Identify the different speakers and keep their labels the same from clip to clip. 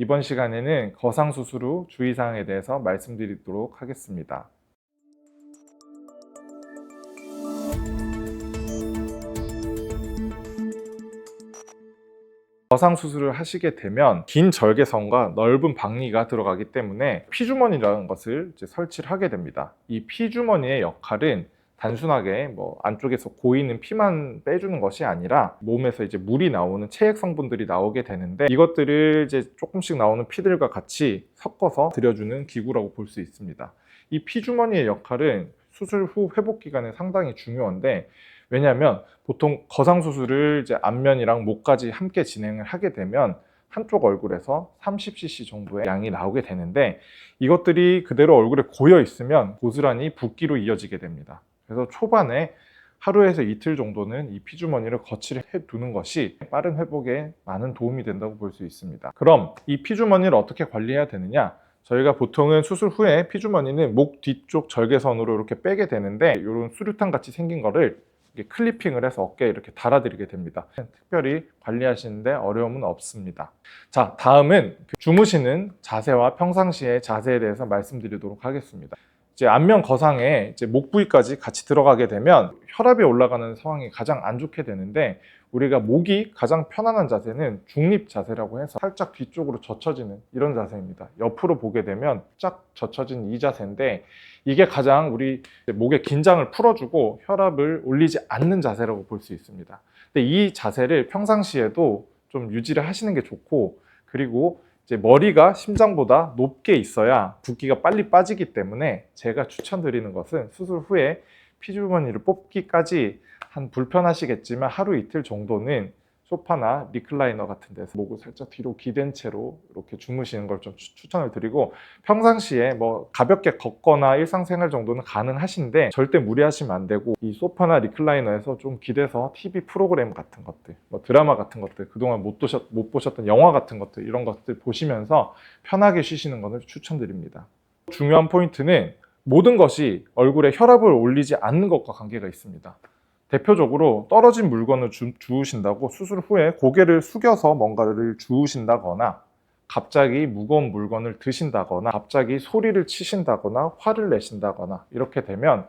Speaker 1: 이번 시간에는 거상수술 후 주의사항에 대해서 말씀드리도록 하겠습니다. 거상수술을 하시게 되면 긴 절개선과 넓은 박리가 들어가기 때문에 피주머니라는 것을 설치를 하게 됩니다. 이 피주머니의 역할은 단순하게 안쪽에서 고이는 피만 빼주는 것이 아니라 몸에서 물이 나오는 체액 성분들이 나오게 되는데, 이것들을 조금씩 나오는 피들과 같이 섞어서 들여주는 기구라고 볼 수 있습니다. 이 피주머니의 역할은 수술 후 회복 기간에 상당히 중요한데, 왜냐하면 보통 거상수술을 안면이랑 목까지 함께 진행을 하게 되면 한쪽 얼굴에서 30cc 정도의 양이 나오게 되는데, 이것들이 그대로 얼굴에 고여 있으면 고스란히 붓기로 이어지게 됩니다. 그래서 초반에 하루에서 이틀 정도는 이 피주머니를 거치를 해두는 것이 빠른 회복에 많은 도움이 된다고 볼 수 있습니다. 그럼 이 피주머니를 어떻게 관리해야 되느냐? 저희가 보통은 수술 후에 피주머니는 목 뒤쪽 절개선으로 이렇게 빼게 되는데, 이런 수류탄 같이 생긴 거를 클리핑을 해서 어깨에 이렇게 달아드리게 됩니다. 특별히 관리하시는데 어려움은 없습니다. 자, 다음은 주무시는 자세와 평상시의 자세에 대해서 말씀드리도록 하겠습니다. 안면 거상에 목 부위까지 같이 들어가게 되면 혈압이 올라가는 상황이 가장 안 좋게 되는데, 우리가 목이 가장 편안한 자세는 중립 자세라고 해서 살짝 뒤쪽으로 젖혀지는 이런 자세입니다. 옆으로 보게 되면 쫙 젖혀진 이 자세인데, 이게 가장 우리 목의 긴장을 풀어주고 혈압을 올리지 않는 자세라고 볼 수 있습니다. 근데 이 자세를 평상시에도 좀 유지를 하시는 게 좋고, 그리고 머리가 심장보다 높게 있어야 붓기가 빨리 빠지기 때문에 제가 추천드리는 것은 수술 후에 피주머니를 뽑기까지 불편하시겠지만 하루 이틀 정도는 소파나 리클라이너 같은 데서 목을 살짝 뒤로 기댄 채로 이렇게 주무시는 걸 좀 추천을 드리고, 평상시에 가볍게 걷거나 일상생활 정도는 가능하신데 절대 무리하시면 안 되고, 이 소파나 리클라이너에서 좀 기대서 TV 프로그램 같은 것들, 드라마 같은 것들, 그동안 못 보셨던 영화 같은 것들, 이런 것들 보시면서 편하게 쉬시는 것을 추천드립니다. 중요한 포인트는 모든 것이 얼굴에 혈압을 올리지 않는 것과 관계가 있습니다. 대표적으로 떨어진 물건을 주우신다고 수술 후에 고개를 숙여서 뭔가를 주우신다거나, 갑자기 무거운 물건을 드신다거나, 갑자기 소리를 치신다거나 화를 내신다거나, 이렇게 되면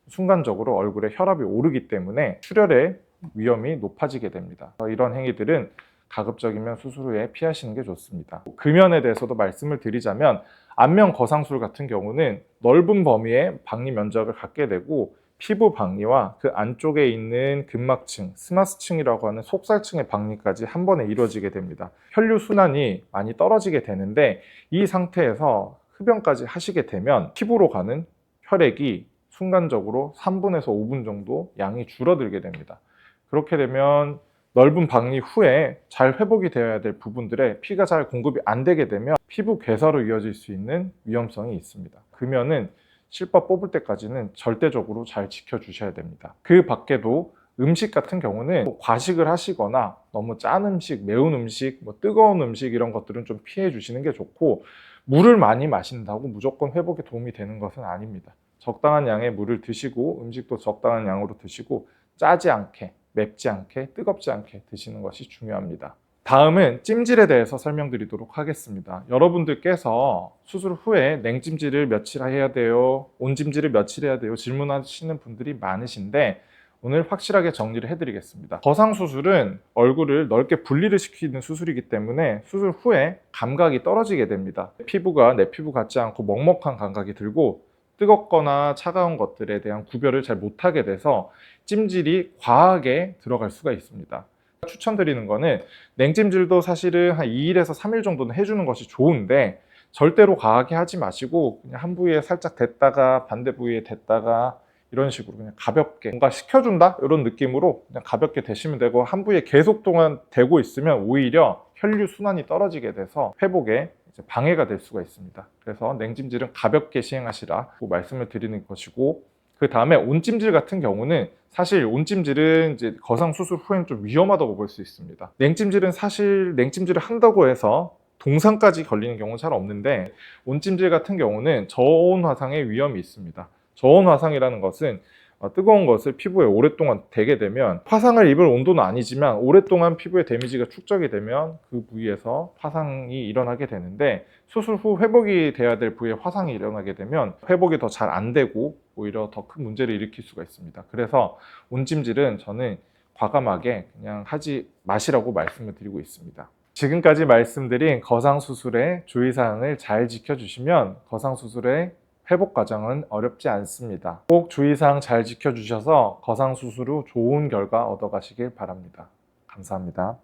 Speaker 1: 순간적으로 얼굴에 혈압이 오르기 때문에 출혈의 위험이 높아지게 됩니다. 이런 행위들은 가급적이면 수술 후에 피하시는 게 좋습니다. 금연에 대해서도 말씀을 드리자면, 안면 거상술 같은 경우는 넓은 범위의 박리 면적을 갖게 되고, 피부 박리와 그 안쪽에 있는 근막층, 스마스층이라고 하는 속살층의 박리까지 한 번에 이루어지게 됩니다. 혈류 순환이 많이 떨어지게 되는데, 이 상태에서 흡연까지 하시게 되면 피부로 가는 혈액이 순간적으로 3분에서 5분 정도 양이 줄어들게 됩니다. 그렇게 되면 넓은 박리 후에 잘 회복이 되어야 될 부분들에 피가 잘 공급이 안 되게 되면 피부 괴사로 이어질 수 있는 위험성이 있습니다. 금연은 실밥 뽑을 때까지는 절대적으로 잘 지켜주셔야 됩니다. 그 밖에도 음식 같은 경우는 과식을 하시거나 너무 짠 음식, 매운 음식, 뜨거운 음식, 이런 것들은 좀 피해 주시는 게 좋고, 물을 많이 마신다고 무조건 회복에 도움이 되는 것은 아닙니다. 적당한 양의 물을 드시고, 음식도 적당한 양으로 드시고, 짜지 않게, 맵지 않게, 뜨겁지 않게 드시는 것이 중요합니다. 다음은 찜질에 대해서 설명드리도록 하겠습니다. 여러분들께서 수술 후에 냉찜질을 며칠 해야 돼요? 온찜질을 며칠 해야 돼요? 질문하시는 분들이 많으신데, 오늘 확실하게 정리를 해드리겠습니다. 거상수술은 얼굴을 넓게 분리를 시키는 수술이기 때문에 수술 후에 감각이 떨어지게 됩니다. 피부가 내 피부 같지 않고 먹먹한 감각이 들고, 뜨겁거나 차가운 것들에 대한 구별을 잘 못하게 돼서 찜질이 과하게 들어갈 수가 있습니다. 추천드리는 거는, 냉찜질도 사실은 한 2일에서 3일 정도는 해주는 것이 좋은데, 절대로 과하게 하지 마시고 그냥 한 부위에 살짝 댔다가 반대 부위에 댔다가, 이런 식으로 그냥 가볍게 뭔가 식혀준다 이런 느낌으로 그냥 가볍게 대시면 되고, 한 부위에 계속 동안 대고 있으면 오히려 혈류 순환이 떨어지게 돼서 회복에 방해가 될 수가 있습니다. 그래서 냉찜질은 가볍게 시행하시라고 말씀을 드리는 것이고, 그 다음에 온찜질 같은 경우는 사실 온찜질은 거상 수술 후에는 좀 위험하다고 볼 수 있습니다. 냉찜질은 사실 냉찜질을 한다고 해서 동상까지 걸리는 경우는 잘 없는데, 온찜질 같은 경우는 저온 화상의 위험이 있습니다. 저온 화상이라는 것은 뜨거운 것을 피부에 오랫동안 대게 되면 화상을 입을 온도는 아니지만 오랫동안 피부에 데미지가 축적이 되면 그 부위에서 화상이 일어나게 되는데, 수술 후 회복이 돼야 될 부위에 화상이 일어나게 되면 회복이 더 잘 안 되고 오히려 더 큰 문제를 일으킬 수가 있습니다. 그래서 온찜질은 저는 과감하게 그냥 하지 마시라고 말씀을 드리고 있습니다. 지금까지 말씀드린 거상수술의 주의사항을 잘 지켜주시면 거상수술의 회복 과정은 어렵지 않습니다. 꼭 주의사항 잘 지켜주셔서 거상수술 후 좋은 결과 얻어가시길 바랍니다. 감사합니다.